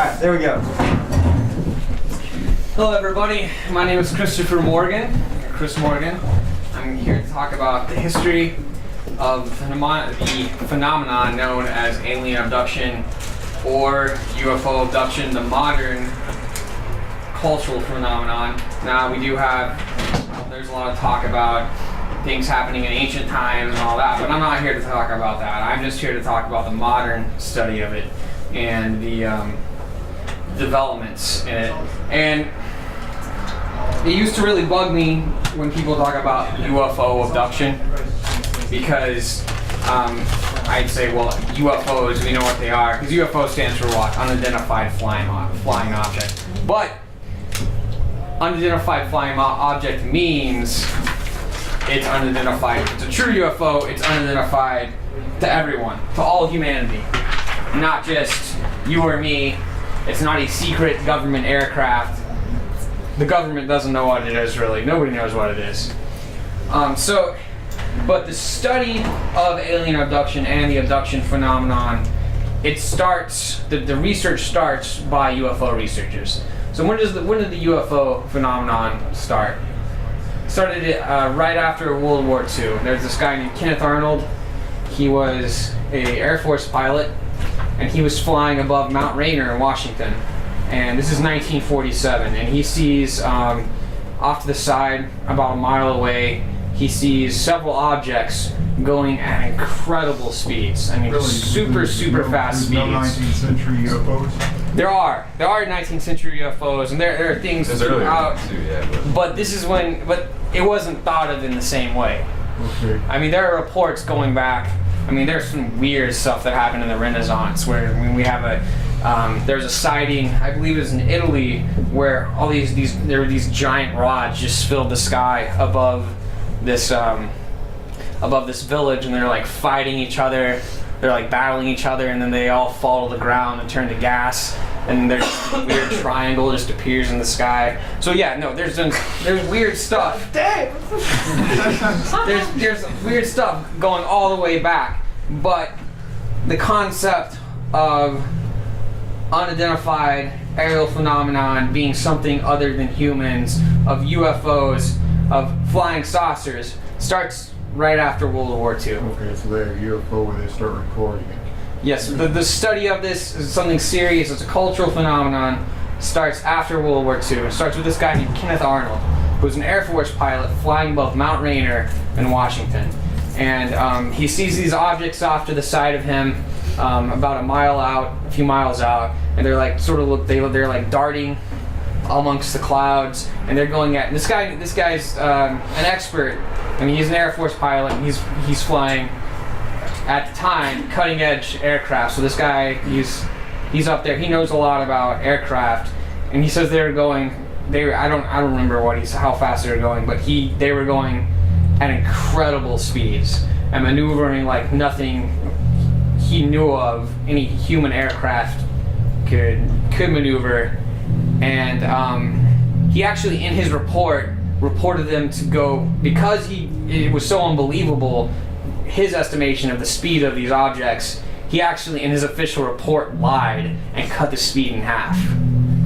Alright, there we go. Hello everybody, my name is Christopher Morgan, Chris Morgan. I'm here to talk about the history of the phenomenon known as alien abduction or UFO abduction, the modern cultural phenomenon. Now we do have, there's a lot of talk about things happening in ancient times and all that, but I'm not here to talk about that. I'm just here to talk about the modern study of it and the developments in it. And it used to really bug me when people talk about UFO abduction because I'd say, well, UFOs, we know what they are, because UFO stands for what? Unidentified flying object. But unidentified flying object means it's unidentified. If it's a true UFO, it's unidentified to everyone, to all humanity, not just you or me. It's not a secret government aircraft. The government doesn't know what it is, really. Nobody knows what it is. But the study of alien abduction and the abduction phenomenon, it starts, the research starts by UFO researchers. So when did the UFO phenomenon start? It started right after World War II. There's this guy named Kenneth Arnold. He was an Air Force pilot, and he was flying above Mount Rainier in Washington. And this is 1947, and he sees off to the side, about a mile away, he sees several objects going at incredible speeds. I mean, really? super fast speeds. No 19th century UFOs? There are 19th century UFOs, and there are things throughout. But it wasn't thought of in the same way. Okay. I mean, there are reports going back. I mean, there's some weird stuff that happened in the Renaissance where we have there's a sighting, I believe it was in Italy, where all there were these giant rods just filled the sky above this village, and they're like fighting each other, they're like battling each other, and then they all fall to the ground and turn to gas, and there's a weird triangle just appears in the sky. So yeah, no, there's weird stuff. Damn! there's weird stuff going all the way back, but the concept of unidentified aerial phenomenon being something other than humans, of UFOs, of flying saucers, starts right after World War II. Okay, so they're UFO when they start recording it. Yes, the study of this is something serious. It's a cultural phenomenon. Starts after World War II. It starts with this guy named Kenneth Arnold, who's an Air Force pilot flying above Mount Rainier in Washington. And he sees these objects off to the side of him, about a few miles out, and they're like they're like darting amongst the clouds, and they're going at this guy's an expert. I mean, he's an Air Force pilot, and he's flying at the time cutting edge aircraft. So this guy, he's up there, he knows a lot about aircraft, and he says I don't remember how fast they were going, but they were going at incredible speeds and maneuvering like nothing he knew of any human aircraft could maneuver. And he actually, in his report, reported them to go, because it was so unbelievable, his estimation of the speed of these objects, he actually, in his official report, lied and cut the speed in half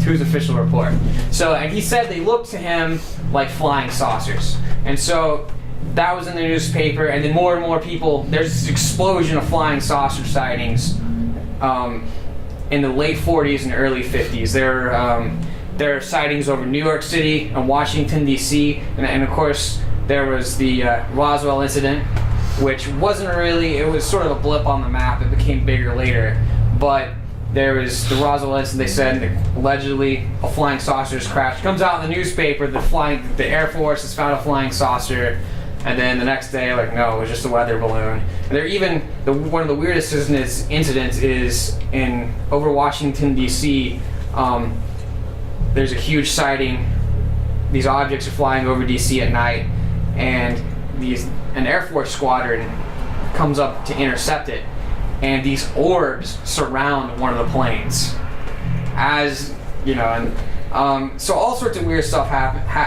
to his official report. So, and he said they looked to him like flying saucers. And so that was in the newspaper, and then more and more people, there's this explosion of flying saucer sightings in the late 40s and early 50s. There are sightings over New York City and Washington, D.C., and of course there was the Roswell incident, which wasn't really, it was sort of a blip on the map. It became bigger later. But there was the Roswell incident. They said that allegedly a flying saucer's crashed. Comes out in the newspaper, the Air Force has found a flying saucer. And then the next day, like, no, it was just a weather balloon. And one of the weirdest incidents is over Washington, D.C. There's a huge sighting. These objects are flying over D.C. at night, and an Air Force squadron comes up to intercept it, and these orbs surround one of the planes. As you know, and so all sorts of weird stuff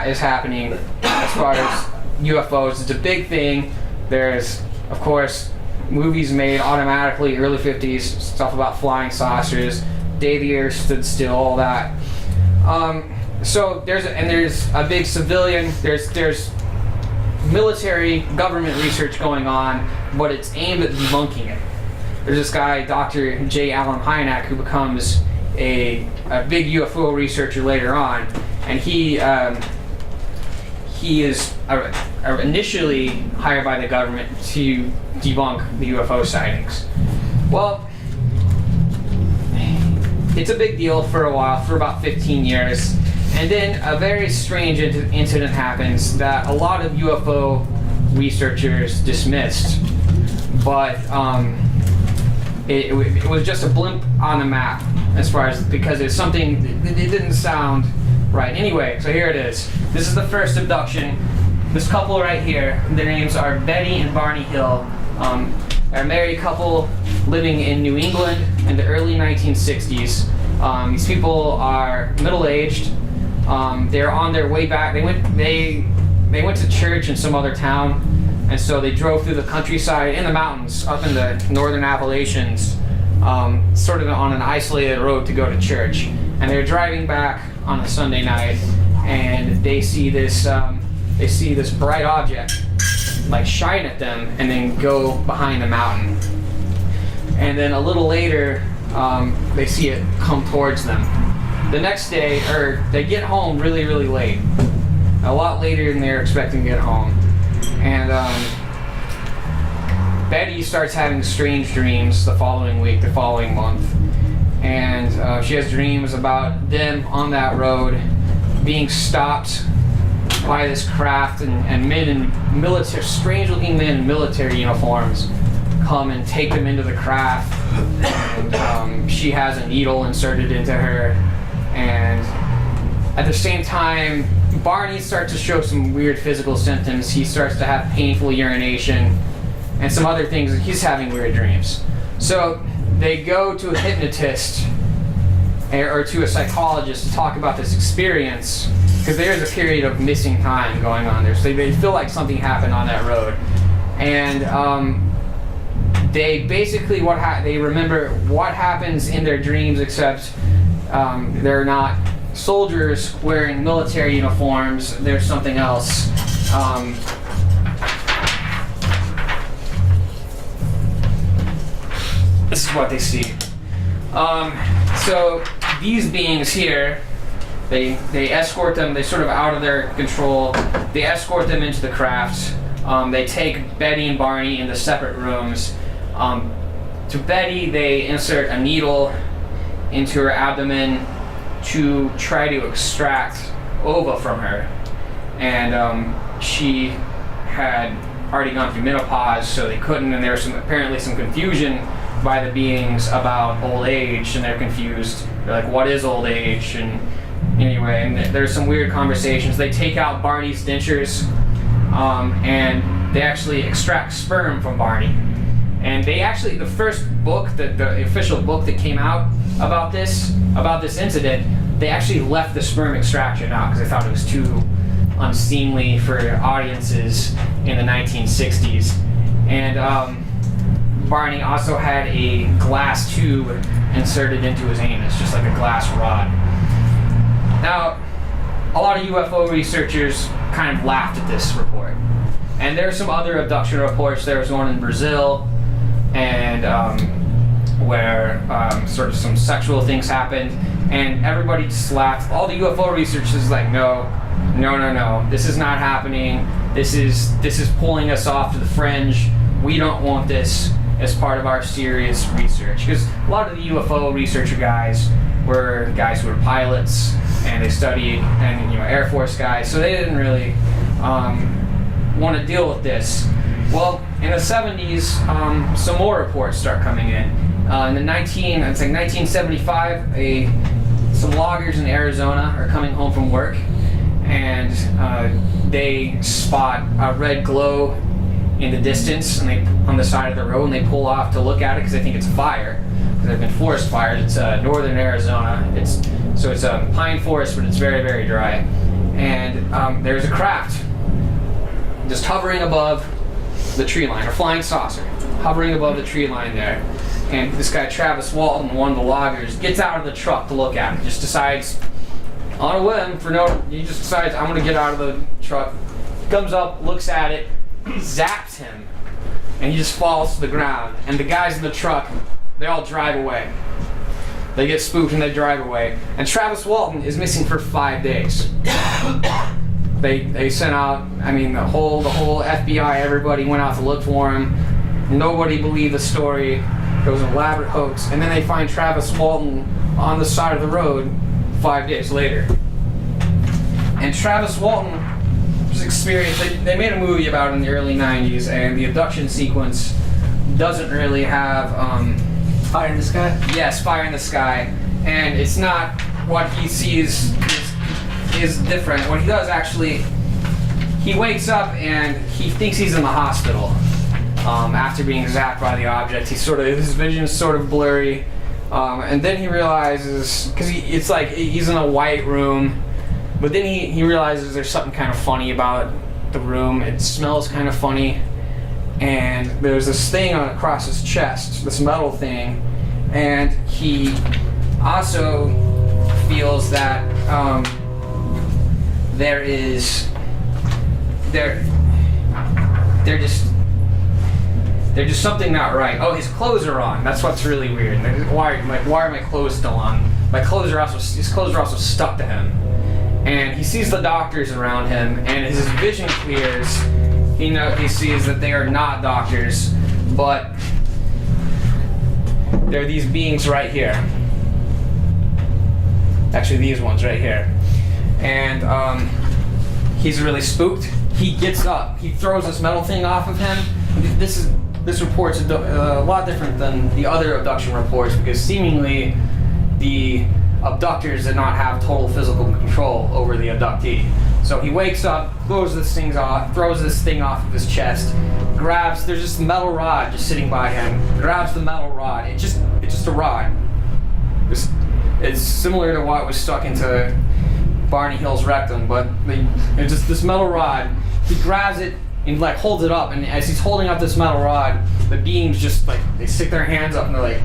is happening as far as UFOs. It's a big thing. There's, of course, movies made automatically, early 50s, stuff about flying saucers. day the earth stood still, all that. So there's a big civilian, there's military government research going on, but it's aimed at debunking it. There's this guy, Dr. J. Allen Hynek, who becomes a big UFO researcher later on, and he is initially hired by the government to debunk the UFO sightings. Well, it's a big deal for a while, for about 15 years, and then a very strange incident happens that a lot of UFO researchers dismissed, but it was just a blimp on the map as far as, because it's something, it didn't sound right. Anyway, so here it is. This is the first abduction. This couple right here, their names are Betty and Barney Hill. They're a married couple living in New England in the early 1960s. These people are middle-aged. They're on their way back. They went to church in some other town, and so they drove through the countryside in the mountains up in the northern Appalachians, sort of on an isolated road to go to church. And they're driving back on a Sunday night, and they see this bright object like shine at them and then go behind the mountain. And then a little later, they see it come towards them. The next day, they get home really, really late. A lot later than they were expecting to get home. And Betty starts having strange dreams the following week, the following month. And she has dreams about them on that road being stopped by this craft, and men in military, strange-looking men in military uniforms come and take them into the craft. And she has a needle inserted into her, and at the same time, Barney starts to show some weird physical symptoms. He starts to have painful urination and some other things, and he's having weird dreams. So they go to a hypnotist or to a psychologist to talk about this experience, because there's a period of missing time going on there. So they feel like something happened on that road. And they basically, they remember what happens in their dreams, except they're not soldiers wearing military uniforms. There's something else. This is what they see. So these beings here, they escort them. They sort of out of their control. They escort them into the craft. They take Betty and Barney into separate rooms. To Betty, they insert a needle into her abdomen to try to extract ova from her. And she had already gone through menopause, so they couldn't, and there was apparently some confusion by the beings about old age, and they're confused. They're like, what is old age? And anyway, and there's some weird conversations. They take out Barney's dentures, and they actually extract sperm from Barney. And they actually, the first book, the official book that came out about this incident, they actually left the sperm extraction out because they thought it was too unseemly for audiences in the 1960s. And Barney also had a glass tube inserted into his anus, just like a glass rod. Now, a lot of UFO researchers kind of laughed at this report. And there are some other abduction reports. There was one in Brazil, and where sort of some sexual things happened, and everybody just laughed. All the UFO researchers is like, no, this is not happening. This is pulling us off to the fringe. We don't want this as part of our serious research, because a lot of the UFO researcher guys were guys who were pilots, and they studied, and Air Force guys, so they didn't really want to deal with this. Well, in the 70s, some more reports start coming in. In the 1975, some loggers in Arizona are coming home from work, and they spot a red glow in the distance, and on the side of the road, and they pull off to look at it because they think it's a fire. There have been forest fires. It's northern Arizona. It's a pine forest, but it's very, very dry. And there's a craft just hovering above the tree line, or flying saucer, hovering above the tree line there. And this guy Travis Walton, one of the loggers, gets out of the truck to look at it. Just decides, on a whim, he just decides, I'm gonna get out of the truck. Comes up, looks at it, zaps him, and he just falls to the ground. And the guys in the truck, they all drive away. They get spooked and they drive away. And Travis Walton is missing for 5 days. They sent out, the whole FBI, everybody went out to look for him. Nobody believed the story. It was an elaborate hoax. And then they find Travis Walton on the side of the road 5 days later. And Travis Walton was experienced. They made a movie about it in the early 90s, and the abduction sequence doesn't really have Fire in the Sky? Yes, Fire in the Sky. And it's not what he sees is different. What he does actually, he wakes up and he thinks he's in the hospital after being zapped by the object. His vision's sort of blurry. And then he realizes, because it's like he's in a white room, but then he realizes there's something kind of funny about the room. It smells kind of funny. And there's this thing across his chest, this metal thing, and he also feels that there's just something not right. Oh, his clothes are on. That's what's really weird. Why are my clothes still on? His clothes are also stuck to him, and he sees the doctors around him, and his vision clears. He sees that they are not doctors, but they're these beings right here. Actually, these ones right here. And he's really spooked. He gets up. He throws this metal thing off of him. This report's a lot different than the other abduction reports, because seemingly the abductors did not have total physical control over the abductee. So he wakes up, throws this thing off of his chest, there's just a metal rod just sitting by him, grabs the metal rod. It's just a rod. It's similar to what was stuck into Barney Hill's rectum, but it's just this metal rod. He grabs it and holds it up, and as he's holding up this metal rod, the beings just they stick their hands up and they're like,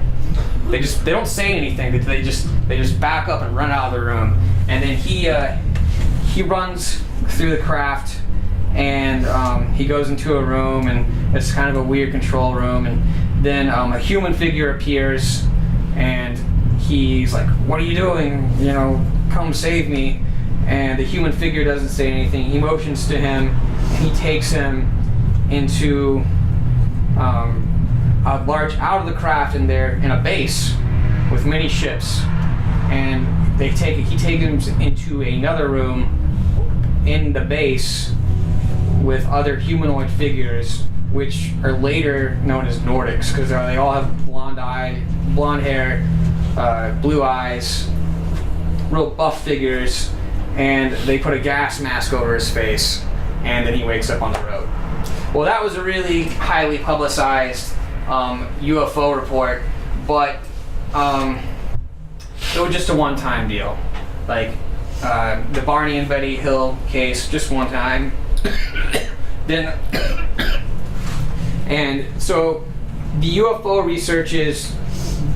they don't say anything. They just back up and run out of the room. And then he runs through the craft, and he goes into a room, and it's kind of a weird control room. And then a human figure appears, and he's like, "What are you doing? Come save me." And the human figure doesn't say anything. He motions to him, and he takes him into out of the craft, and they're in a base with many ships. And he takes him into another room in the base with other humanoid figures, which are later known as Nordics, because they all have blonde hair, blue eyes, real buff figures, and they put a gas mask over his face, and then he wakes up on the road. Well, that was a really highly publicized UFO report, but it was just a one-time deal. The Barney and Betty Hill case, just one time. And so the UFO researchers,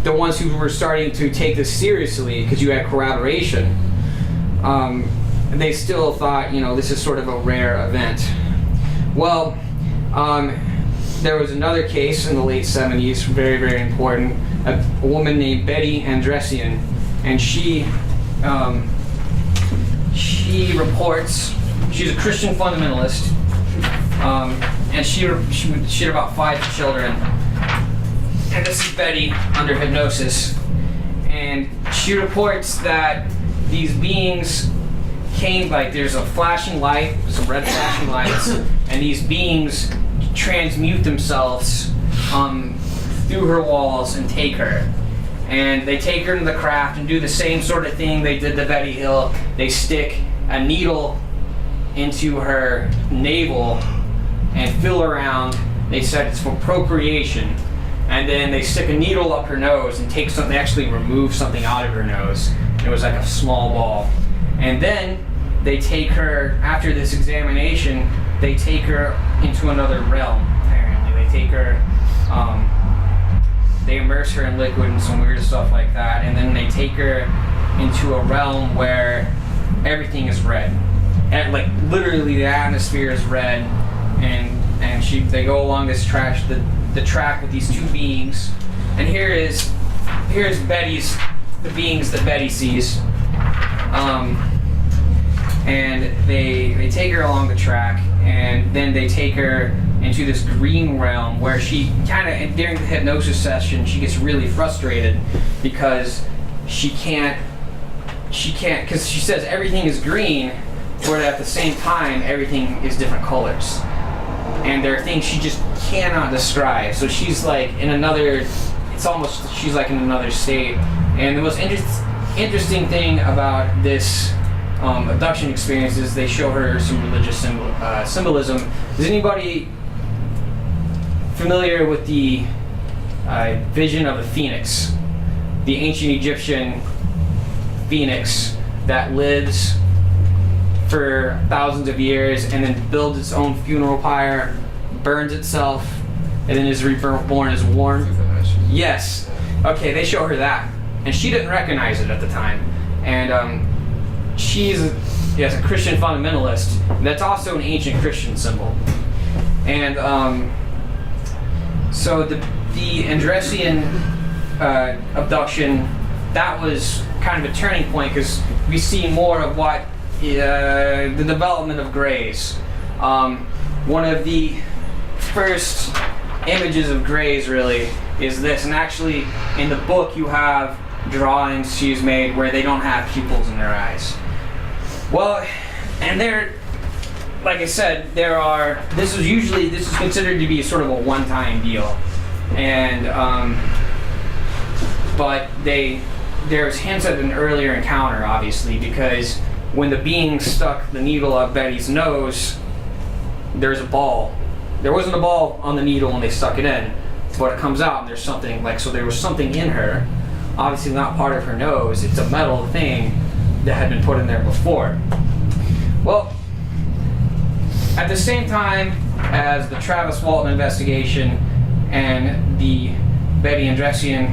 the ones who were starting to take this seriously, because you had corroboration, they still thought, this is sort of a rare event. Well, there was another case in the late 70s, very, very important, a woman named Betty Andresian, and she reports, she's a Christian fundamentalist, and she had about 5 children, and this is Betty under hypnosis, and she reports that these beings came, there's a flashing light, some red flashing lights, and these beings transmute themselves through her walls and take her. And they take her into the craft and do the same sort of thing they did to Betty Hill. They stick a needle into her navel and feel around. They said it's for procreation. And then they stick a needle up her nose and take something, they actually remove something out of her nose. It was like a small ball. And then they take her, after this examination, they take her into another realm, apparently. They take her they immerse her in liquid and some weird stuff like that, and then they take her into a realm where everything is red, and like literally the atmosphere is red, and they go along this track with these two beings, and here's the beings that Betty sees, and they take her along the track, and then they take her into this green realm where she kind of, during the hypnosis session, she gets really frustrated because she can't, because she says everything is green, but at the same time, everything is different colors. And there are things she just cannot describe. So she's like in another, she's like in another state. And the most interesting thing about this abduction experience is they show her some religious symbolism. Is anybody familiar with the vision of the phoenix? The ancient Egyptian phoenix that lives for thousands of years and then builds its own funeral pyre, burns itself, and then is reborn as a worm. Yes. Okay, they show her that. And she didn't recognize it at the time. And she's a Christian fundamentalist. That's also an ancient Christian symbol. And so the Andressian abduction, that was kind of a turning point because we see more of what the development of grays. One of the first images of grays really is this, and actually in the book you have drawings she's made where they don't have pupils in their eyes. Well, and like I said, this is considered to be sort of a one-time deal, and but there's hints at an earlier encounter, obviously, because when the being stuck the needle up Betty's nose, there's a ball. There wasn't a ball on the needle when they stuck it in, but it comes out and there's something, so there was something in her, obviously not part of her nose. It's a metal thing that had been put in there before. Well, at the same time as the Travis Walton investigation and the Betty Andressian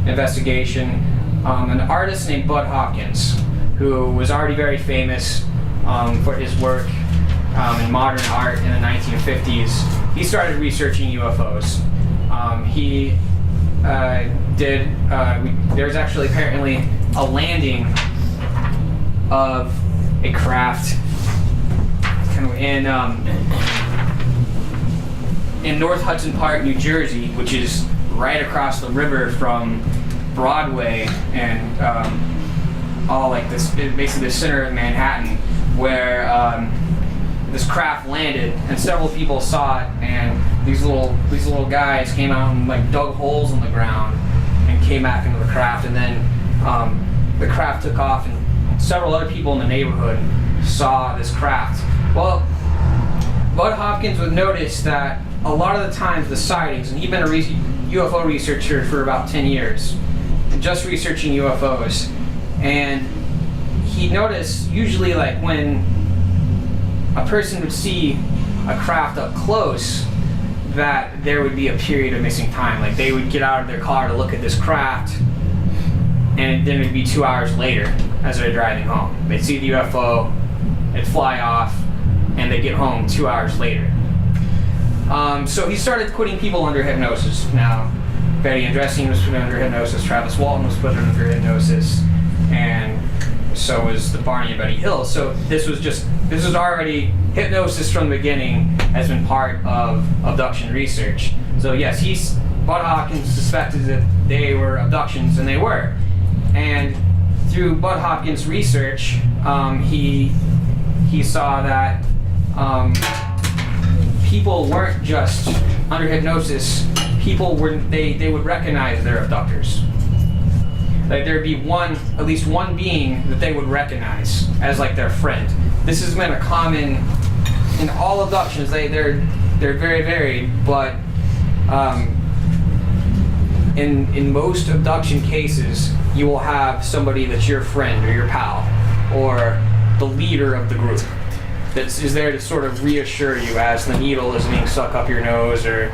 investigation, an artist named Bud Hopkins, who was already very famous for his work in modern art in the 1950s, he started researching UFOs. There's actually apparently a landing of a craft in North Hudson Park, New Jersey, which is right across the river from Broadway and all like this, basically the center of Manhattan, where this craft landed, and several people saw it, and these little guys came out and like dug holes in the ground and came back into the craft, and then the craft took off, and several other people in the neighborhood saw this craft. Well, Bud Hopkins would notice that a lot of the times the sightings, and he'd been a UFO researcher for about 10 years, just researching UFOs, and he noticed usually like when a person would see a craft up close, that there would be a period of missing time. Like they would get out of their car to look at this craft, and then it'd be 2 hours later as they're driving home. They'd see the UFO, it'd fly off, and they'd get home 2 hours later. So he started putting people under hypnosis. Now, Betty Andressian was put under hypnosis, Travis Walton was put under hypnosis, and so was the Barney and Betty Hill. So this was already, hypnosis from the beginning has been part of abduction research. So yes, Bud Hopkins suspected that they were abductions, and they were. And through Bud Hopkins' research, he saw that people weren't just under hypnosis. People they would recognize their abductors. Like there'd be at least one being that they would recognize as like their friend. This has been a common in all abductions. They're very varied, but in most abduction cases, you will have somebody that's your friend or your pal or the leader of the group that is there to sort of reassure you as the needle is being stuck up your nose, or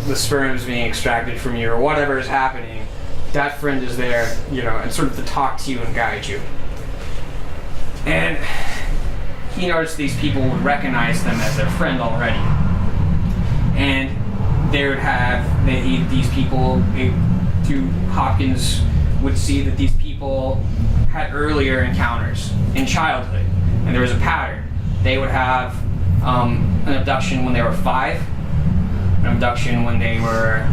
the sperm is being extracted from you or whatever is happening, that friend is there, and sort of to talk to you and guide you. And he noticed these people would recognize them as their friend already. And they would have, these people, through Hopkins, would see that these people had earlier encounters in childhood. And there was a pattern. They would have an abduction when they were 5, an abduction when they were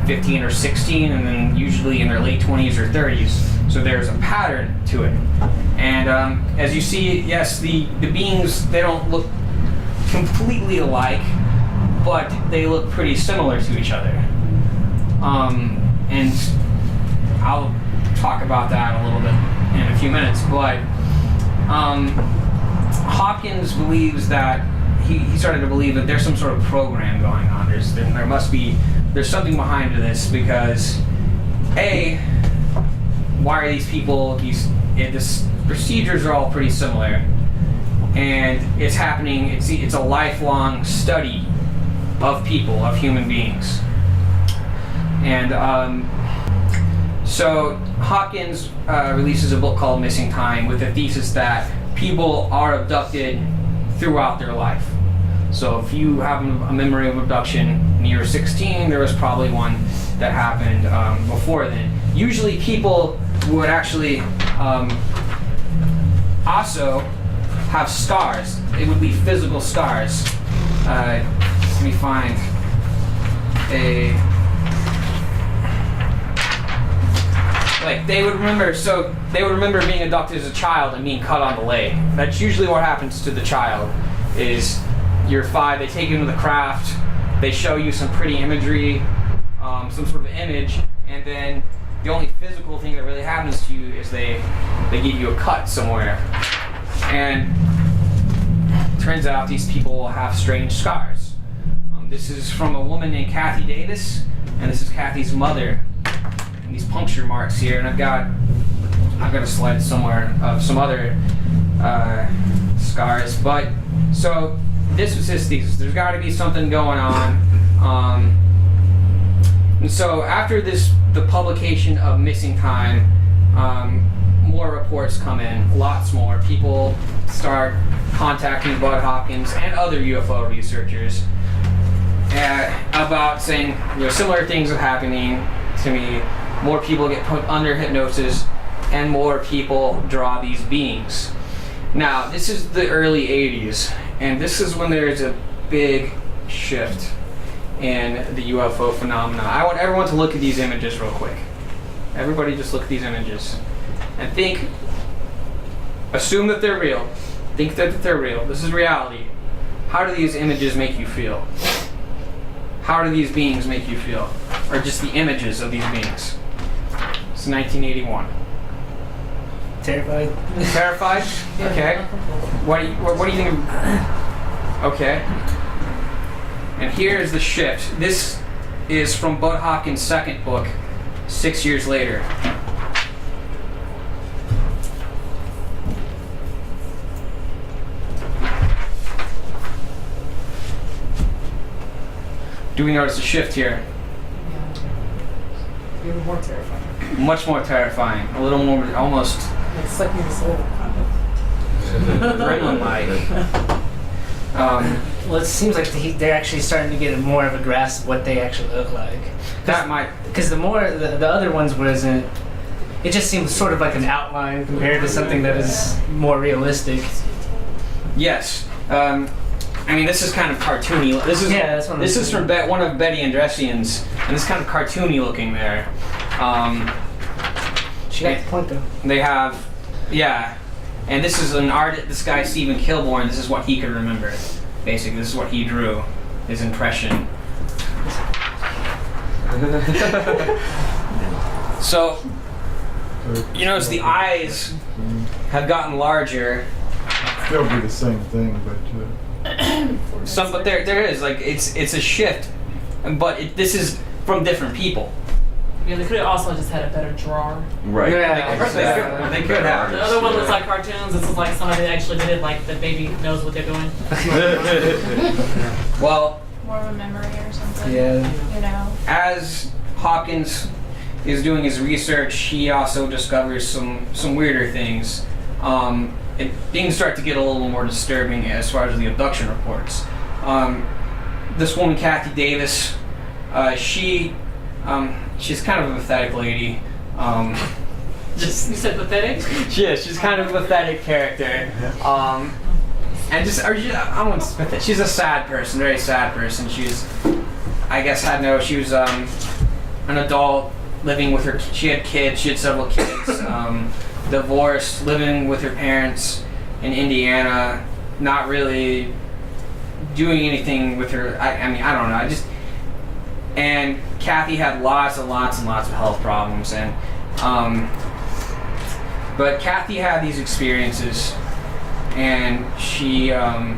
15 or 16, and then usually in their late 20s or 30s. So there's a pattern to it. And as you see, yes, the beings, they don't look completely alike, but they look pretty similar to each other. And I'll talk about that a little bit in a few minutes, but Hopkins believes that he started to believe that there's some sort of program going on. There's something behind this, because why are these people, this procedures are all pretty similar, and it's happening, it's a lifelong study of people, of human beings. And so Hopkins releases a book called Missing Time with the thesis that people are abducted throughout their life. So if you have a memory of abduction when you were 16, there was probably one that happened before then. Usually people would actually also have scars. It would be physical scars. Let me find they would remember being abducted as a child and being cut on the leg. That's usually what happens to the child. Is you're 5, they take you into the craft, they show you some pretty imagery, some sort of image, and then the only physical thing that really happens to you is they give you a cut somewhere. And it turns out these people have strange scars. This is from a woman named Kathy Davis, and this is Kathy's mother. And these puncture marks here, and I've got a slide somewhere of some other scars. But so this was his thesis. There's got to be something going on. And so after the publication of Missing Time, more reports come in, lots more. People start contacting Bud Hopkins and other UFO researchers about saying, similar things are happening to me. More people get put under hypnosis, and more people draw these beings. Now, this is the early 80s, and this is when there's a big shift in the UFO phenomena. I want everyone to look at these images real quick. Everybody just look at these images and assume that they're real. Think that they're real. This is reality. How do these images make you feel? How do these beings make you feel? Or just the images of these beings? It's 1981. Terrified. Terrified? Okay. What do you think of... Okay. And here is the shift. This is from Bud Hopkins' second book, 6 years later. Do we notice a shift here? Even more terrifying. Much more terrifying. A little more, almost... It's sucking the soul, kind of. gremlin-like. Well, it seems like they're actually starting to get more of a grasp of what they actually look like. That might... Because the other ones wasn't... It just seems sort of like an outline compared to something that is more realistic. Yes. This is kind of cartoony. This is from one of Betty Andressian's, and it's kind of cartoony looking there. She got the point though. They have, and this is an artist. This guy Stephen Kilborn. This is what he could remember. Basically, this is what he drew. His impression. So, you notice the eyes have gotten larger. Still be the same thing, but But there is it's a shift, but this is from different people. Yeah, they could have also just had a better drawer. Right. Yeah. They could have. The other one looks like cartoons. This is like somebody actually did it, like the baby knows what they're doing. Well, more of a memory or something. Yeah. You know. As Hopkins is doing his research, he also discovers some weirder things. Things start to get a little more disturbing as far as the abduction reports. This woman, Kathy Davis, she's kind of a pathetic lady. Just, you said pathetic? She's kind of a pathetic character. And just, I don't want to say pathetic. She's a sad person, very sad person. She was an adult living with her. She had kids. She had several kids. Divorced, living with her parents in Indiana, not really doing anything with her. I mean, I don't know. And Kathy had lots and lots and lots of health problems, and but Kathy had these experiences, and she had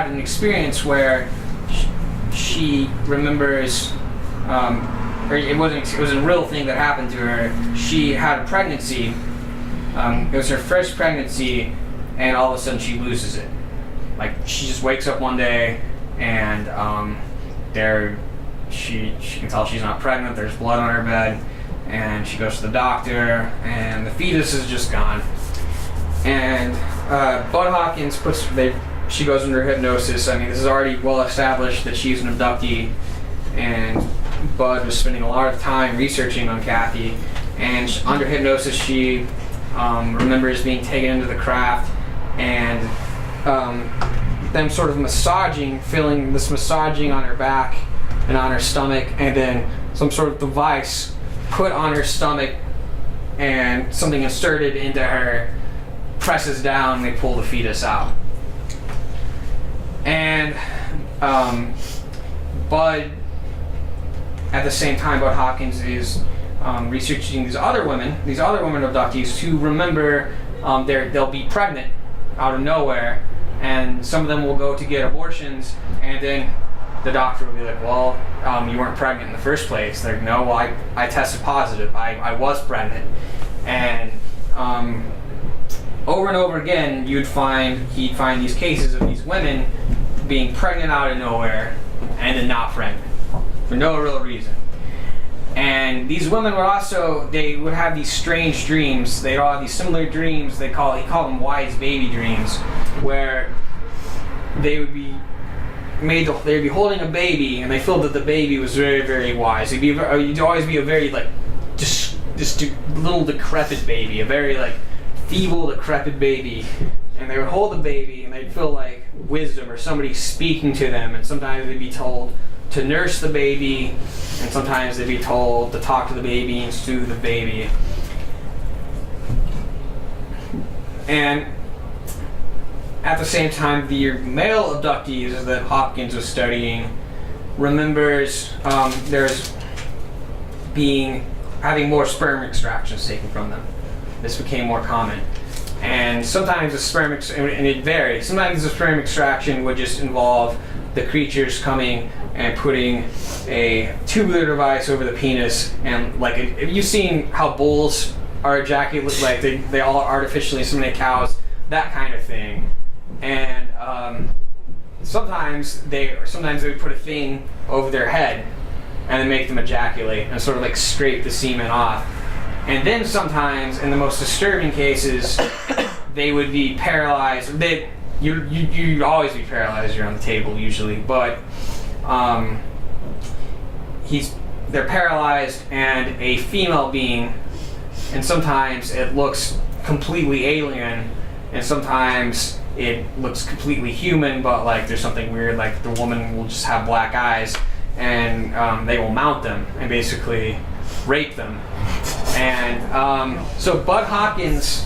an experience where she remembers. It was a real thing that happened to her. She had a pregnancy. It was her first pregnancy, and all of a sudden she loses it. Like, she just wakes up one day, and she can tell she's not pregnant. There's blood on her bed, and she goes to the doctor, and the fetus is just gone. And Bud Hopkins she goes under hypnosis. I mean, this is already well established that she's an abductee, and Bud was spending a lot of time researching on Kathy, and under hypnosis she remembers being taken into the craft and them sort of feeling this massaging on her back and on her stomach, and then some sort of device put on her stomach and something inserted into her, presses down, and they pull the fetus out. And Bud, at the same time, Bud Hopkins is researching these other women abductees who remember they'll be pregnant out of nowhere, and some of them will go to get abortions, and then the doctor will be like, well, you weren't pregnant in the first place. They're like, no, well, I tested positive. I was pregnant. And over and over again, he'd find these cases of these women being pregnant out of nowhere and then not pregnant for no real reason. And these women would have these strange dreams. They'd all have these similar dreams. He called them wise baby dreams, where they would be they'd be holding a baby, and they feel that the baby was very, very wise. You'd always be a very just little decrepit baby, a very feeble, decrepit baby, and they would hold the baby, and they'd feel like wisdom or somebody speaking to them, and sometimes they'd be told to nurse the baby, and sometimes they'd be told to talk to the baby and soothe the baby. And at the same time, the male abductees that Hopkins was studying remembers having more sperm extractions taken from them. This became more common. And sometimes it varied. Sometimes the sperm extraction would just involve the creatures coming and putting a tubular device over the penis, and have you seen how bulls are ejaculate, they all artificially inseminate cows, that kind of thing. And sometimes they would put a thing over their head and then make them ejaculate and sort of scrape the semen off. And then sometimes, in the most disturbing cases, they would be paralyzed. You'd always be paralyzed. You're on the table usually, but they're paralyzed, and a female being, and sometimes it looks completely alien, and sometimes it looks completely human, but there's something weird, the woman will just have black eyes, and they will mount them and basically rape them. And so Bud Hopkins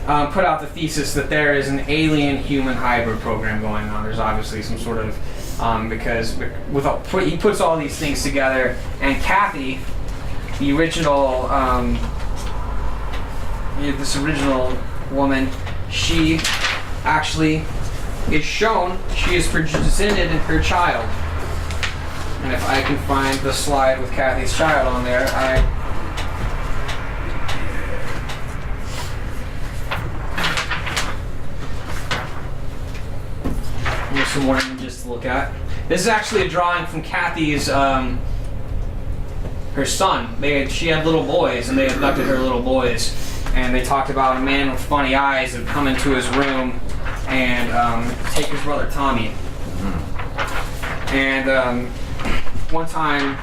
put out the thesis that there is an alien-human hybrid program going on. There's obviously some sort of because he puts all these things together, and Kathy, the original this original woman, she actually is shown she is presented in her child. And if I can find the slide with Kathy's child on there, Here's some more images to look at. This is actually a drawing from Kathy's, her son. She had little boys, and they abducted her little boys. And they talked about a man with funny eyes that would come into his room and take his brother Tommy. And one time,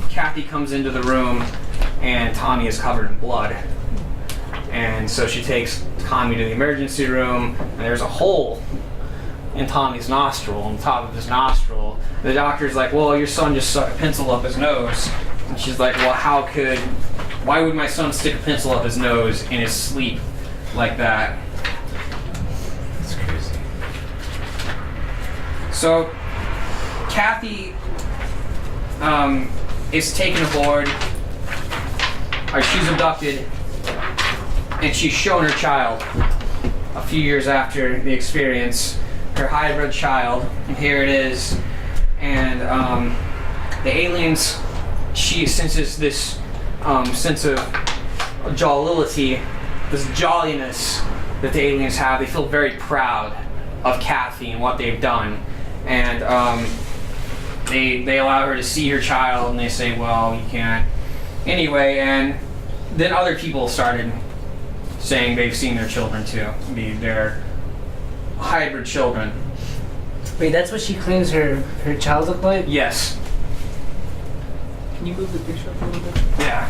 Kathy comes into the room, and Tommy is covered in blood. And so she takes Tommy to the emergency room, and there's a hole in Tommy's nostril, on the top of his nostril. The doctor's like, well, your son just stuck a pencil up his nose. And she's like, well, why would my son stick a pencil up his nose in his sleep like that? That's crazy. So, Kathy is taken aboard, or she's abducted, and she's shown her child a few years after the experience, her hybrid child, and here it is. And the aliens, she senses this sense of jollity, this jolliness that the aliens have. They feel very proud of Kathy and what they've done. And they allow her to see her child, and they say, well, you can't. Anyway, and then other people started saying they've seen their children too, their hybrid children. Wait, that's what she claims her child looked like? Yes. Can you move the picture up a little bit? Yeah.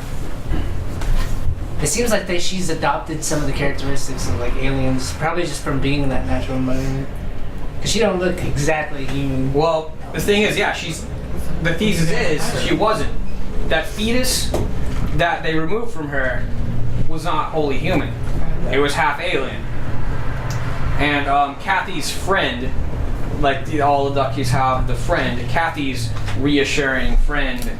It seems like she's adopted some of the characteristics of like aliens, probably just from being in that natural environment. Because she don't look exactly human. Well, the thing is, yeah, the thesis is she wasn't. That fetus that they removed from her was not wholly human. It was half alien. And Kathy's friend, like all abductees have the friend, Kathy's reassuring friend,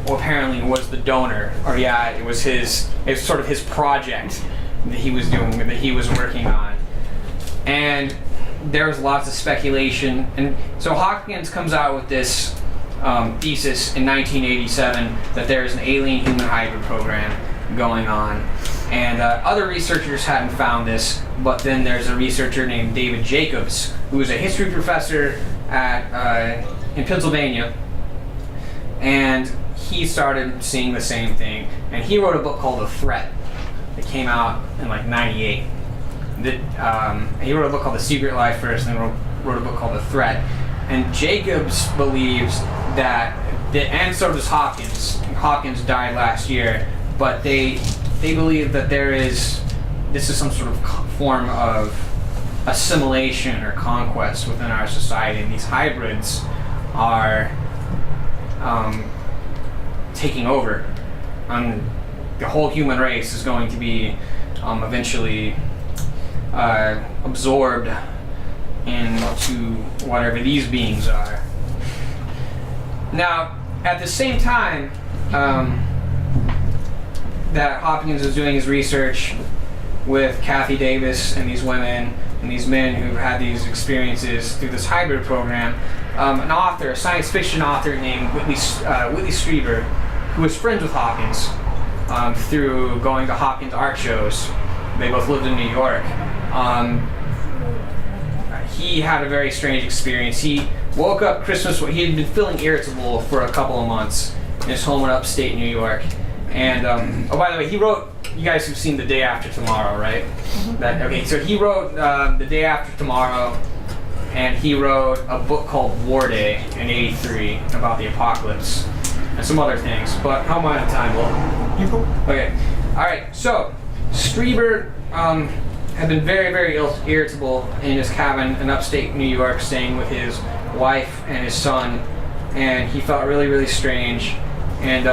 apparently was the donor, or yeah, it was sort of his project that he was doing, that he was working on. And there was lots of speculation, and so Hopkins comes out with this thesis in 1987 that there is an alien-human hybrid program going on, and other researchers hadn't found this, but then there's a researcher named David Jacobs, who was a history professor in Pennsylvania, and he started seeing the same thing, and he wrote a book called The Threat. It came out in like '98. He wrote a book called The Secret Life first, and then wrote a book called The Threat. And Jacobs believes that, and so does Hopkins. Hopkins died last year, but they believe that this is some sort of form of assimilation or conquest within our society. And these hybrids are taking over. The whole human race is going to be eventually absorbed into whatever these beings are. Now, at the same time that Hopkins was doing his research with Kathy Davis and these women and these men who've had these experiences through this hybrid program, an author, a science fiction author named Whitley Strieber, who was friends with Hopkins through going to Hopkins art shows. They both lived in New York. He had a very strange experience. He woke up Christmas, he had been feeling irritable for a couple of months in his home in upstate New York. And, oh, by the way, he wrote, you guys have seen The Day After Tomorrow, right? Okay, so he wrote The Day After Tomorrow, and he wrote a book called War Day in '83 about the apocalypse and some other things. But how am I on time, Will? Okay, all right, so Strieber had been very, very irritable in his cabin in upstate New York, staying with his wife and his son, and he felt really, really strange. And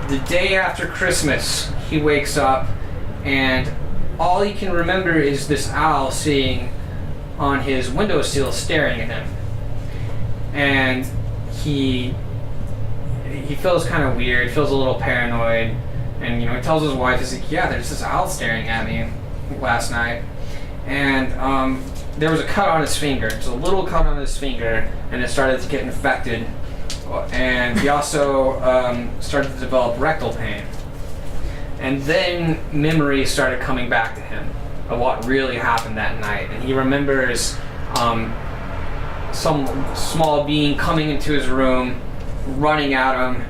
the day after Christmas, he wakes up, and all he can remember is this owl sitting on his windowsill staring at him. And he feels kind of weird, feels a little paranoid, and he tells his wife, he's like, yeah, there's this owl staring at me last night. And there was a cut on his finger. There's a little cut on his finger, and it started to get infected. And he also started to develop rectal pain. And then memories started coming back to him of what really happened that night. And he remembers some small being coming into his room, running at him,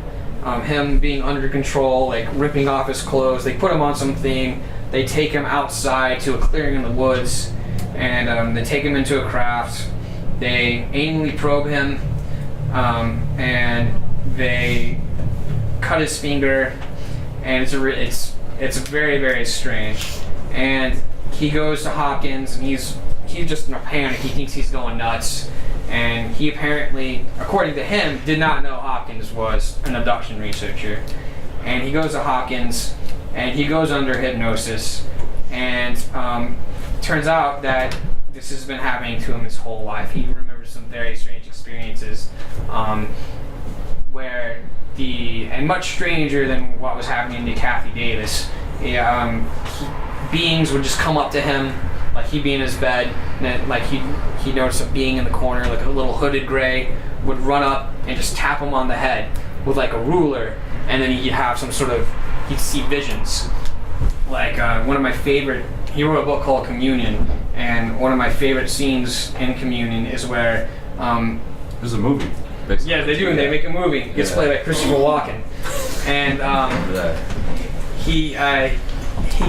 him being under control, like ripping off his clothes. They put him on something. They take him outside to a clearing in the woods, and they take him into a craft. They anally probe him, and they cut his finger, and it's very, very strange. And he goes to Hopkins, and he's just in a panic. He thinks he's going nuts, and he apparently, according to him, did not know Hopkins was an abduction researcher. And he goes to Hopkins, and he goes under hypnosis, and turns out that this has been happening to him his whole life. He remembers some very strange experiences, where and much stranger than what was happening to Kathy Davis. Beings would just come up to him, like he'd be in his bed, and then, like he'd notice a being in the corner, like a little hooded gray, would run up and just tap him on the head with like a ruler, and then he'd have he'd see visions. Like one of my favorite, he wrote a book called Communion, and one of my favorite scenes in Communion is where There's a movie. Basically. yeah, they do, and they make a movie. It gets played by Christopher Walken, and he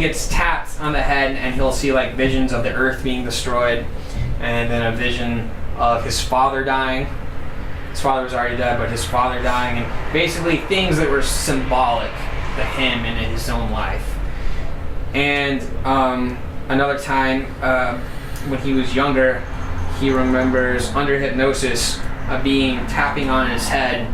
gets tapped on the head, and he'll see like visions of the earth being destroyed, and then a vision of his father dying. His father was already dead, but his father dying, and basically things that were symbolic to him in his own life. And another time, when he was younger, he remembers under hypnosis a being tapping on his head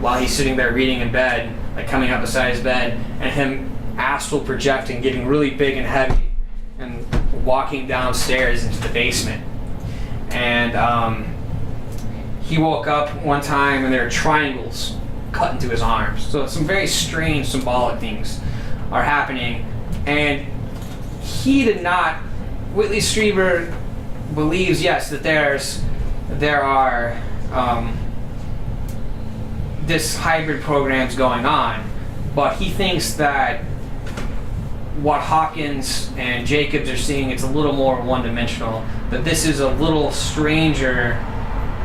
while he's sitting there reading in bed, like coming up beside his bed, and him astral projecting, getting really big and heavy, and walking downstairs into the basement. And he woke up one time and there are triangles cut into his arms. So some very strange symbolic things are happening. And he did not, Whitley Strieber believes, yes, that there are this hybrid programs going on, but he thinks that what Hopkins and Jacobs are seeing, it's a little more one-dimensional, that this is a little stranger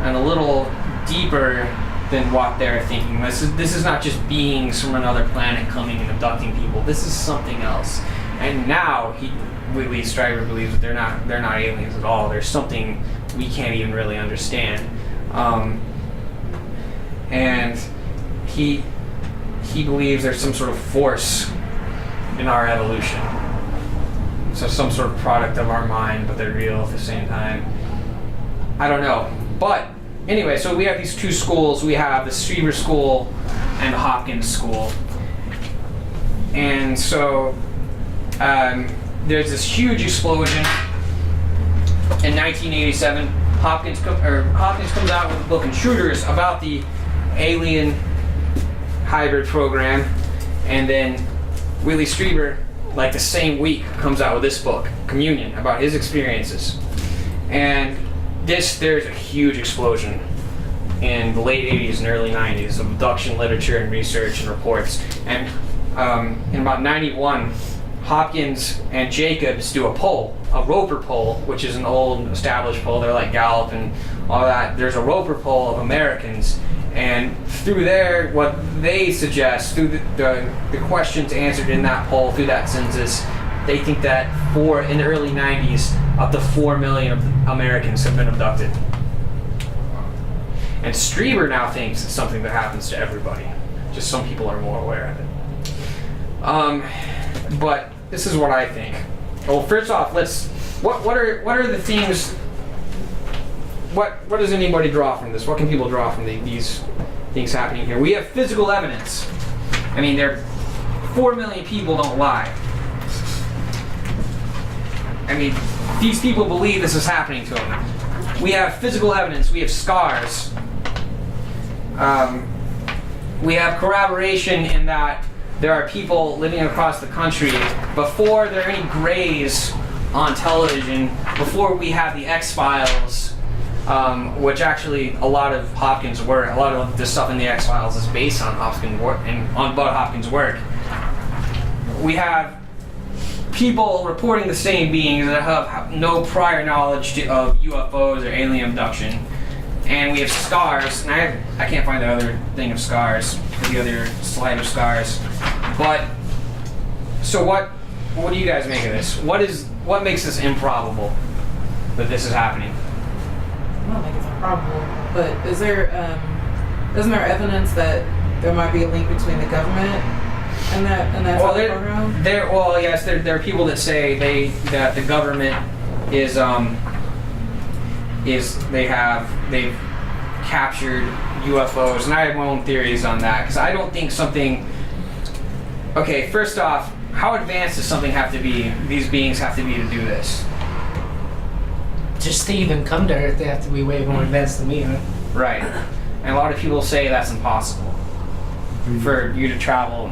and a little deeper than what they're thinking. This is not just beings from another planet coming and abducting people. This is something else. And now Whitley Strieber believes that they're not aliens at all. There's something we can't even really understand. And he believes there's some sort of force in our evolution. So some sort of product of our mind, but they're real at the same time. I don't know. But anyway, so we have these two schools. We have the Strieber school and the Hopkins school. And so there's this huge explosion in 1987. Hopkins comes out with the book Intruders about the alien hybrid program, and then Whitley Strieber, like the same week, comes out with this book, Communion, about his experiences. And there's a huge explosion in the late 80s and early 90s of abduction literature and research and reports. And in about 91, Hopkins and Jacobs do a poll, a Roper poll, which is an old established poll. They're like Gallup and all that. There's a Roper poll of Americans, and through there, what they suggest, through the questions answered in that poll, through that census, they think that in the early 90s, up to 4 million Americans have been abducted. And Strieber now thinks it's something that happens to everybody. Just some people are more aware of it. But this is what I think. Well, first off, what are the themes? What does anybody draw from this? What can people draw from these things happening here? We have physical evidence. I mean, 4 million people don't lie. I mean, these people believe this is happening to them. We have physical evidence. We have scars. We have corroboration in that there are people living across the country. Before there are any grays on television, before we have the X-Files, which actually a lot of the stuff in the X-Files is based on Hopkins' work and on Bud Hopkins' work. We have people reporting the same beings that have no prior knowledge of UFOs or alien abduction, and we have scars. And I can't find the other thing of scars, the other slide of scars. But so what do you guys make of this? What makes this improbable that this is happening? I don't think it's improbable, but isn't there evidence that there might be a link between the government and that program? Yes, there are people that say that the government they've captured UFOs, and I have my own theories on that because I don't think something. Okay, first off, how advanced does something have to be? These beings have to be to do this. Just to even come to Earth, they have to be way more advanced than me, huh? Right. And a lot of people say that's impossible for you to travel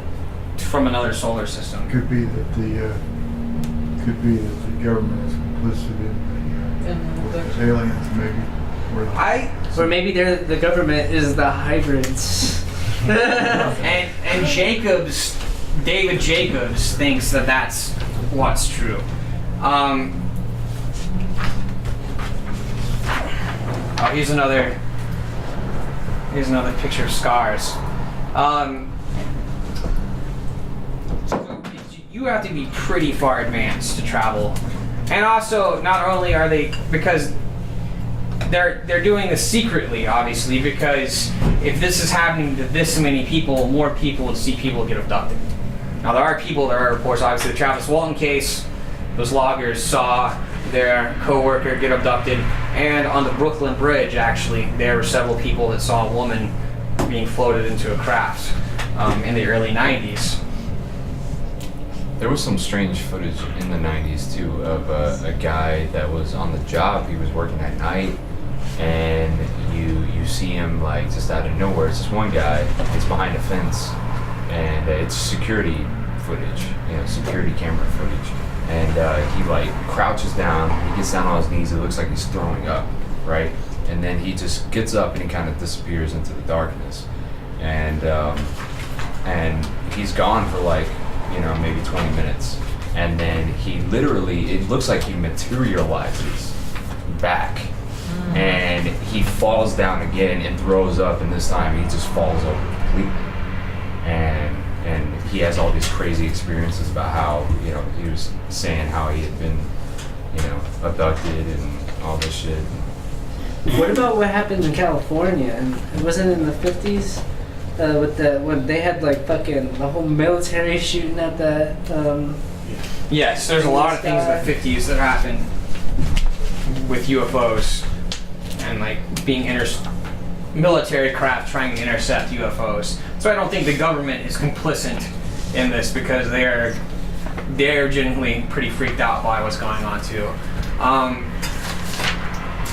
from another solar system. Could be that the government is complicit in the aliens, maybe. Or maybe the government is the hybrids. and David Jacobs thinks that that's what's true. Here's another picture of scars. You have to be pretty far advanced to travel, and also not only are they, because they're doing this secretly, obviously, because if this is happening to this many people, more people would see people get abducted. Now there are reports, obviously, the Travis Walton case. Those loggers saw their co-worker get abducted, and on the Brooklyn Bridge, actually, there were several people that saw a woman being floated into a craft in the early 90s. There was some strange footage in the 90s too of a guy that was on the job. He was working at night, and you see him like just out of nowhere. It's this one guy. It's behind a fence, and it's security footage, security camera footage. And he like crouches down. He gets down on his knees. It looks like he's throwing up, right? And then he just gets up and he kind of disappears into the darkness, and he's gone for like maybe 20 minutes, and then he literally, it looks like he materializes back, and he falls down again and throws up, and this time he just falls over completely, and he has all these crazy experiences about how he was saying how he had been abducted and all this shit. What about what happened in California? And it wasn't in the 50s when they had like fucking the whole military shooting at that. Yes, there's a lot of things in the 50s that happened with UFOs and like being military craft trying to intercept UFOs. So I don't think the government is complicit in this because they're genuinely pretty freaked out by what's going on too.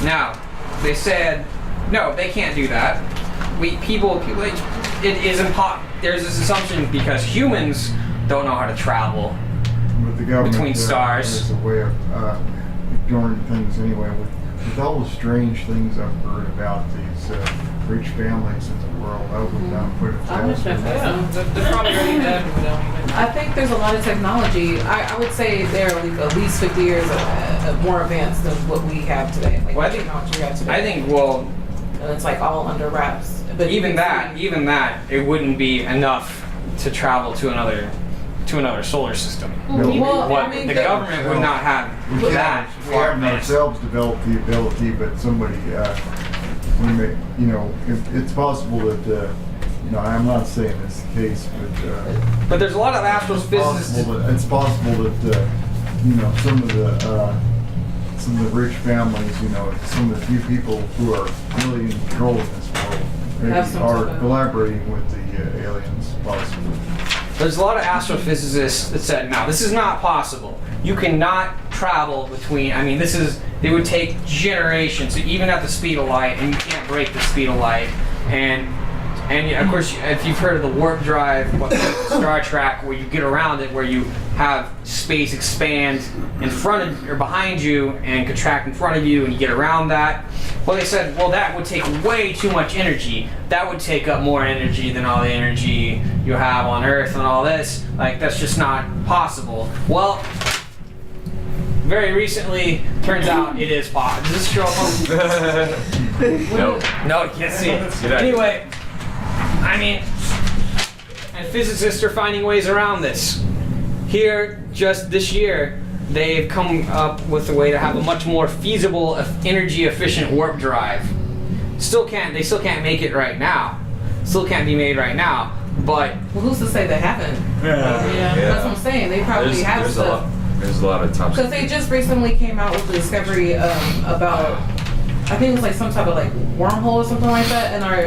Now, they said, no, they can't do that. It is impossible. There's this assumption because humans don't know how to travel But the government between stars. There's a way of ignoring things anyway. With all the strange things I've heard about these rich families in the world, I would not put it past them. They're probably already dead. I think there's a lot of technology. I would say they're at least 50 years more advanced than what we have today. Like Well, the technology we have today. I think, and it's like all under wraps. But even that, it wouldn't be enough to travel to another solar system. The government would not have that We far haven't advanced. ourselves developed the ability, but somebody, it's possible that, I'm not saying it's the case, But there's a lot of astrophysicists. it's possible that, some of the rich families, some of the few people who are really in control of this world maybe are collaborating with the aliens, possibly. There's a lot of astrophysicists that said, no, this is not possible. You cannot travel between, it would take generations, even at the speed of light, and you can't break the speed of light. And of course, if you've heard of the warp drive, Star Trek, where you get around it, where you have space expand in front of or behind you and contract in front of you, and you get around that. Well, they said, that would take way too much energy. That would take up more energy than all the energy you have on Earth and all this. Like, that's just not possible. Well, very recently, turns out it is possible. Does this show up on? No. No, you can't see it. Good idea. Anyway, I mean, and physicists are finding ways around this. Here, just this year, they've come up with a way to have a much more feasible, energy-efficient warp drive. They still can't make it right now. Still can't be made right now. But Well, who's to say they haven't? Yeah. That's what I'm saying. They probably have there's stuff. There's a lot of top Because they just recently came out with the discovery about, I think it was like some type of like wormhole or something like that in our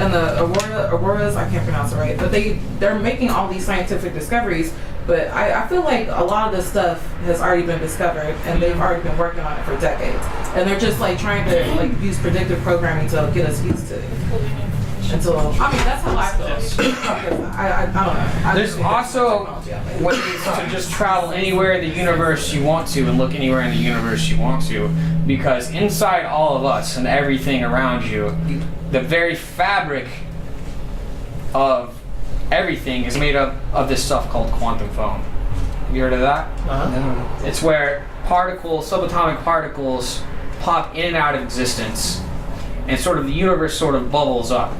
in the auroras. I can't pronounce it right, but they're making all these scientific discoveries. But I feel like a lot of this stuff has already been discovered, and they've already been working on it for decades, and they're just like trying to like use predictive programming to get us used to it. Until, I mean, that's how I feel. I don't know. there's also ways to just travel anywhere in the universe you want to and look anywhere in the universe you want to, because inside all of us and everything around you, the very fabric of everything is made up of this stuff called quantum foam. Have you heard of that? Uh-huh. It's where subatomic particles pop in and out of existence, and sort of the universe sort of bubbles up.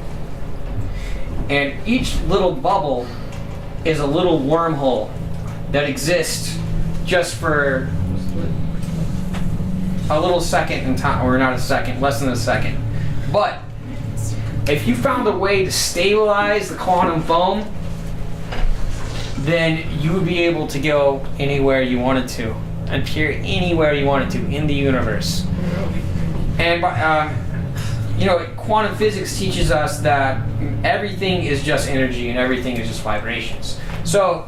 And each little bubble is a little wormhole that exists just for a little second in time, or not a second, less than a second. But if you found a way to stabilize the quantum foam, then you would be able to go anywhere you wanted to and appear anywhere you wanted to in the universe. And quantum physics teaches us that everything is just energy and everything is just vibrations. So,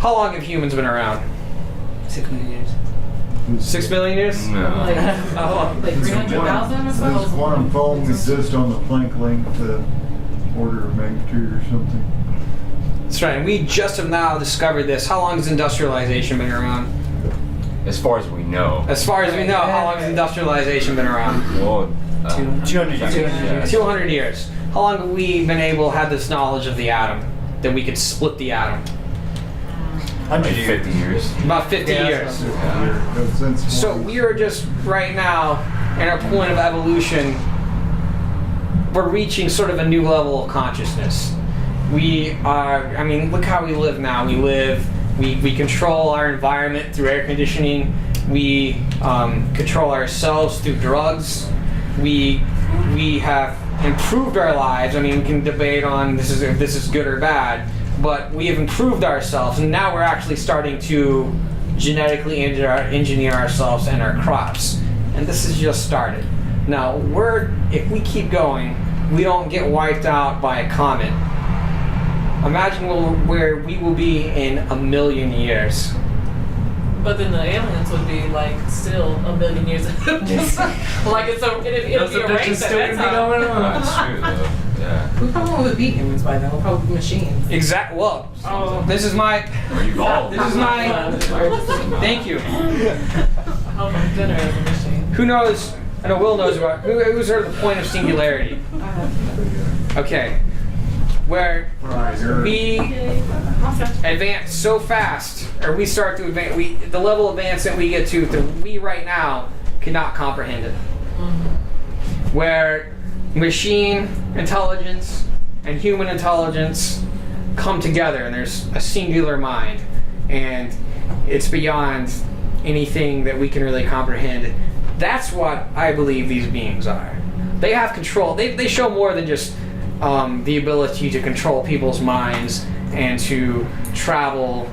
how long have humans been around? 6 million years. 6 million years? No. Like 300,000 or so. Does quantum foam exist on the Planck length order of magnitude or something? That's right. And we just have now discovered this. How long has industrialization been around? As far as we know. As far as we know, how long has industrialization been around? Well, 200 years. 200 years. How long have we been able to have this knowledge of the atom, that we could split the atom? 50 years. About 50 Yeah, years. So we are just right now at our point of evolution. We're reaching sort of a new level of consciousness. We are, I mean, look how we live now. We control our environment through air conditioning. We control ourselves through drugs. We have improved our lives. I mean, we can debate on this is good or bad, but we have improved ourselves, and now we're actually starting to genetically engineer ourselves and our crops. And this has just started. Now, if we keep going, we don't get wiped out by a comet. Imagine where we will be in a million years. But then the aliens would be like still a million years. Like it'll be a race at that time. That's true, though. Yeah. We probably would be humans by then. We'll probably be machines. Exact. Well, this is my. Are you bald? This is my. Thank you. How much dinner is a machine? Who knows? I know Will knows about. Who's heard of the point of singularity? Okay. Where we advance so fast, or we start to advance, the level of advancement we get to that we right now cannot comprehend it. Where machine intelligence and human intelligence come together, and there's a singular mind, and it's beyond anything that we can really comprehend. That's what I believe these beings are. They have control. They show more than just the ability to control people's minds and to travel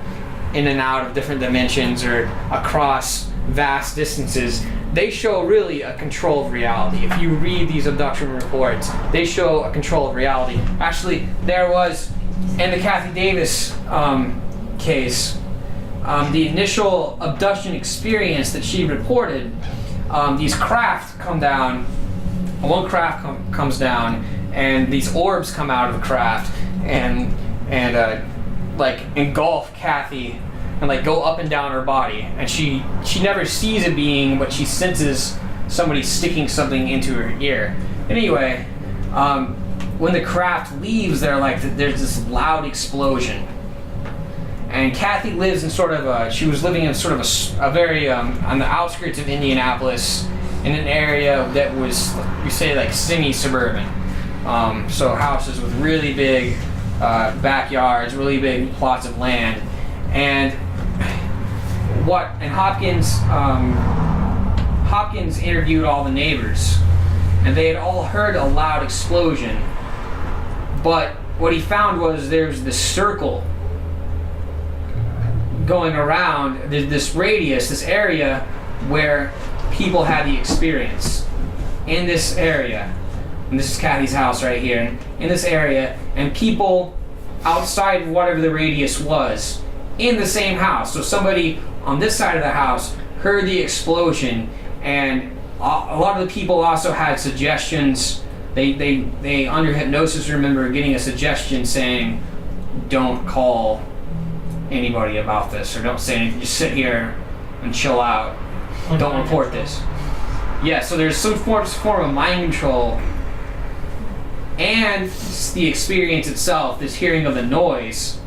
in and out of different dimensions or across vast distances. They show really a controlled reality. If you read these abduction reports, they show a controlled reality. Actually, there was, in the Kathy Davis case, the initial abduction experience that she reported, these craft come down, one craft comes down, and these orbs come out of the craft and like engulf Kathy and like go up and down her body, and she never sees a being, but she senses somebody sticking something into her ear. Anyway, when the craft leaves, there's this loud explosion, and Kathy lives in she was living in sort of a very on the outskirts of Indianapolis in an area that was, you say, like semi-suburban. So houses with really big backyards, really big plots of land, and Hopkins interviewed all the neighbors, and they had all heard a loud explosion. But what he found was there's this circle going around, this radius, this area where people had the experience. In this area, and this is Kathy's house right here, in this area, and people outside of whatever the radius was, in the same house. So somebody on this side of the house heard the explosion, and a lot of the people also had suggestions. They under hypnosis remember getting a suggestion saying, don't call anybody about this, or don't say anything, just sit here and chill out. Don't report this. Yeah, so there's some form of mind control, and the experience itself, this hearing of the noise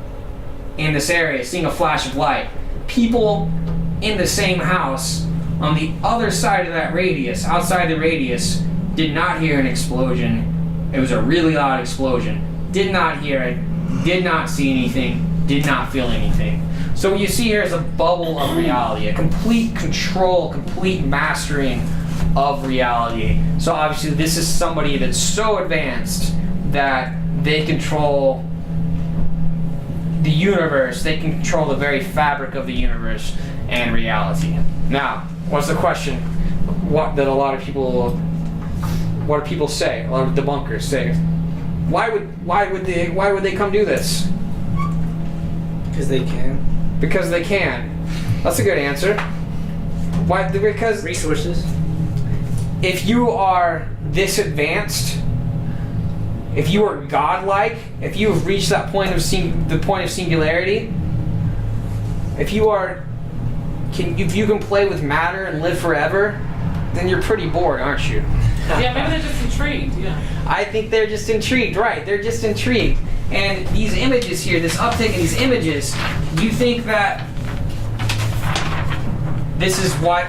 in this area, seeing a flash of light. People in the same house on the other side of that radius, outside the radius, did not hear an explosion. It was a really loud explosion. Did not hear it, did not see anything, did not feel anything. So what you see here is a bubble of reality, a complete control, complete mastering of reality. So obviously this is somebody that's so advanced that they control the universe, they can control the very fabric of the universe and reality. Now, what's the question? What do people say? A lot of debunkers say, why would they come do this? Because they can. Because they can. That's a good answer. Why? Because resources. If you are this advanced, if you are godlike, if you have reached that point of singularity, if you can play with matter and live forever, then you're pretty bored, aren't you? Yeah, maybe they're just intrigued. Yeah. I think they're just intrigued, right? They're just intrigued. And these images here, this uptake in these images, do you think that this is what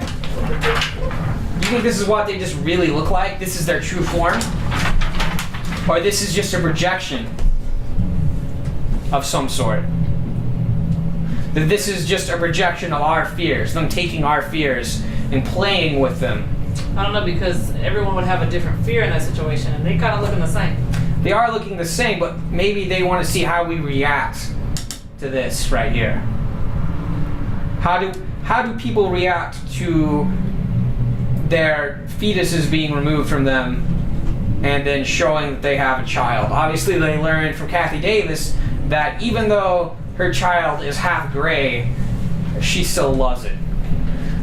they just really look like? This is their true form? Or this is just a projection of some sort? That this is just a projection of our fears, them taking our fears and playing with them. I don't know, because everyone would have a different fear in that situation, and they kind of looking the same. They are looking the same, but maybe they want to see how we react to this right here. How do people react to their fetuses being removed from them and then showing that they have a child? Obviously, they learned from Kathy Davis that even though her child is half gray, she still loves it.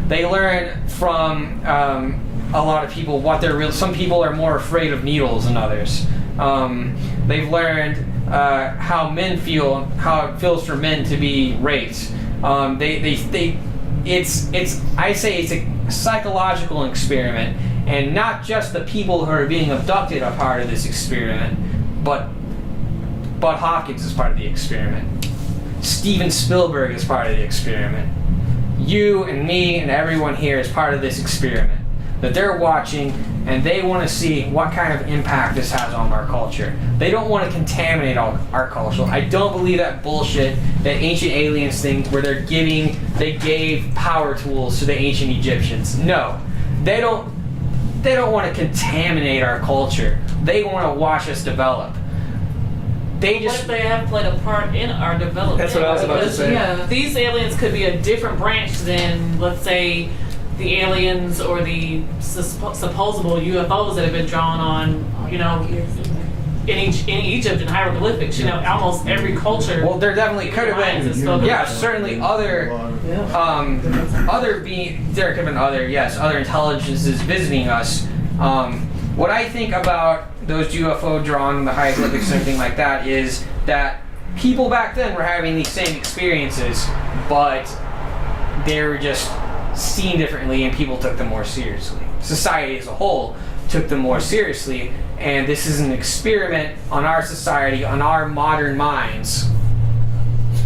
They learn from a lot of people what they're real. Some people are more afraid of needles than others. They've learned how men feel, how it feels for men to be raped. I say it's a psychological experiment, and not just the people who are being abducted are part of this experiment, but Bud Hopkins is part of the experiment. Steven Spielberg is part of the experiment. You and me and everyone here is part of this experiment that they're watching, and they want to see what kind of impact this has on our culture. They don't want to contaminate our culture. I don't believe that bullshit, that ancient aliens thing where they gave power tools to the ancient Egyptians. No, they don't want to contaminate our culture. They want to watch us develop. What if they have played a part in our development? That's what I was about to say. Yeah, these aliens could be a different branch than, let's say, the aliens or the supposable UFOs that have been drawn on, in Egypt and hieroglyphics. Almost every culture. Well, there definitely could have been. Yeah, certainly other intelligences visiting us. What I think about those UFO drawn, the hieroglyphics and everything like that, is that people back then were having these same experiences, but they were just seen differently and people took them more seriously. Society as a whole took them more seriously, and this is an experiment on our society, on our modern minds.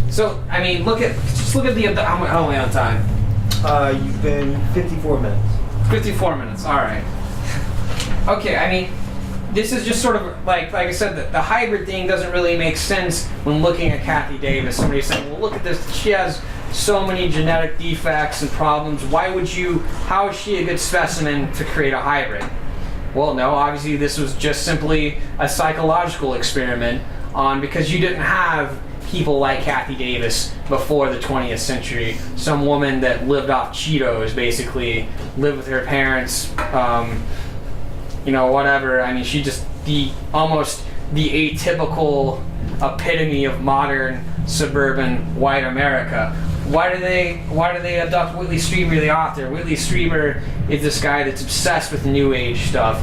So, I mean, look at the how am I on time? You've been 54 minutes. 54 minutes. All right. Okay, I mean, this is just sort of like I said, the hybrid thing doesn't really make sense when looking at Kathy Davis. Somebody's saying, well, look at this. She has so many genetic defects and problems. How is she a good specimen to create a hybrid? Well, no, obviously this was just simply a psychological experiment because you didn't have people like Kathy Davis before the 20th century. Some woman that lived off Cheetos, basically, lived with her parents, whatever. I mean, she just almost the atypical epitome of modern suburban white America. Why do they abduct Whitley Strieber, the author? Whitley Strieber is this guy that's obsessed with New Age stuff.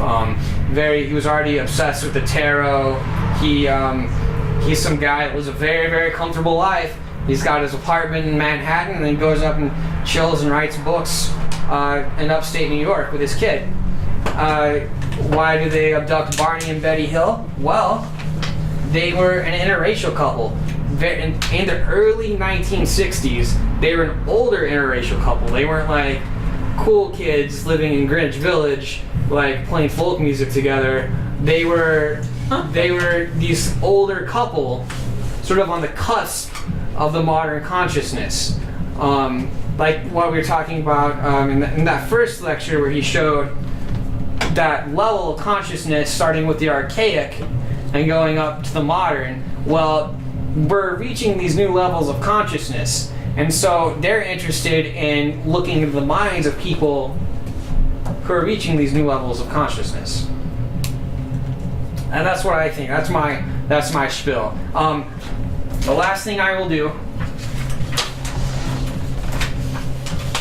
He was already obsessed with the tarot. He's some guy that lives a very, very comfortable life. He's got his apartment in Manhattan and then goes up and chills and writes books in upstate New York with his kid. Why do they abduct Barney and Betty Hill? Well, they were an interracial couple. In the early 1960s, they were an older interracial couple. They weren't like cool kids living in Greenwich Village, like playing folk music together. They were these older couple, sort of on the cusp of the modern consciousness. Like what we were talking about in that first lecture where he showed that level of consciousness starting with the archaic and going up to the modern. Well, we're reaching these new levels of consciousness, and so they're interested in looking into the minds of people who are reaching these new levels of consciousness. And that's what I think. That's my spiel. The last thing I will do,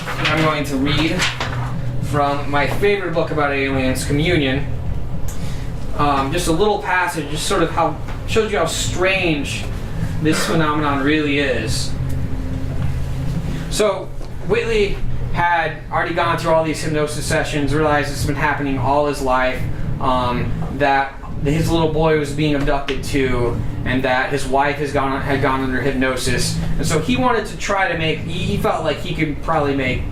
I'm going to read from my favorite book about aliens, Communion. Just a little passage, just sort of shows you how strange this phenomenon really is. So Whitley had already gone through all these hypnosis sessions, realized this has been happening all his life, that his little boy was being abducted too, and that his wife had gone under hypnosis. And so he wanted to try to he felt like he could probably make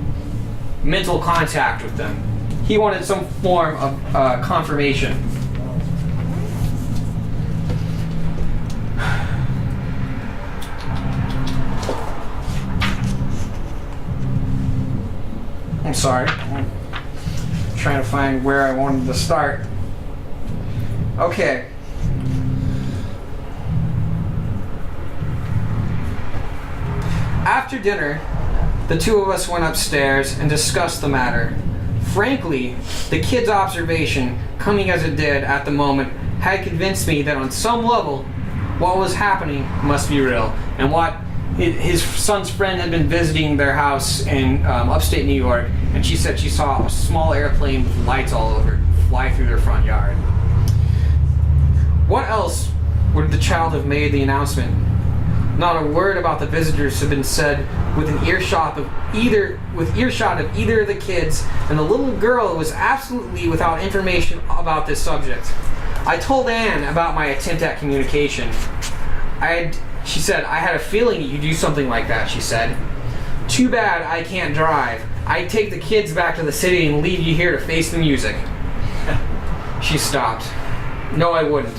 mental contact with them. He wanted some form of confirmation. I'm sorry. I'm trying to find where I wanted to start. Okay. After dinner, the two of us went upstairs and discussed the matter. Frankly, the kid's observation, coming as it did at the moment, had convinced me that on some level, what was happening must be real, and what his son's friend had been visiting their house in upstate New York, and she said she saw a small airplane with lights all over it fly through their front yard. What else would the child have made the announcement? Not a word about the visitors had been said with earshot of either of the kids, and the little girl was absolutely without information about this subject. I told Anne about my attempt at communication. She said, I had a feeling you'd do something like that, she said. Too bad I can't drive. I'd take the kids back to the city and leave you here to face the music. She stopped. No, I wouldn't.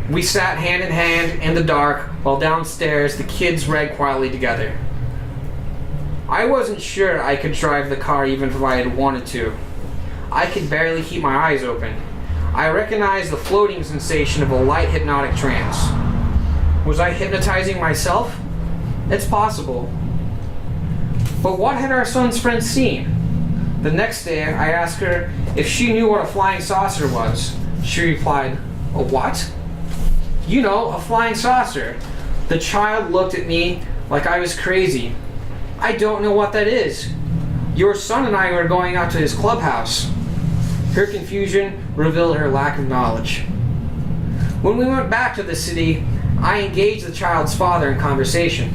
We sat hand in hand in the dark while downstairs the kids read quietly together. I wasn't sure I could drive the car even if I had wanted to. I could barely keep my eyes open. I recognized the floating sensation of a light hypnotic trance. Was I hypnotizing myself? It's possible. But what had our son's friend seen? The next day, I asked her if she knew what a flying saucer was. She replied, a what? You know, a flying saucer. The child looked at me like I was crazy. I don't know what that is. Your son and I were going out to his clubhouse. Her confusion revealed her lack of knowledge. When we went back to the city, I engaged the child's father in conversation.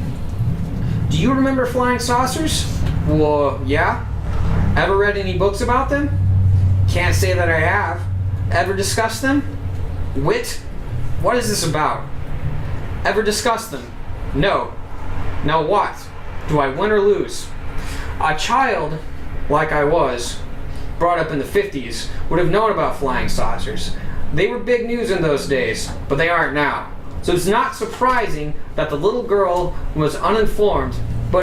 Do you remember flying saucers? Well, yeah. Ever read any books about them? Can't say that I have. Ever discussed them? Wit? What is this about? Ever discussed them? No. Now what? Do I win or lose? A child, like I was, brought up in the 50s would have known about flying saucers. They were big news in those days, but they aren't now. So it's not surprising that the little girl was uninformed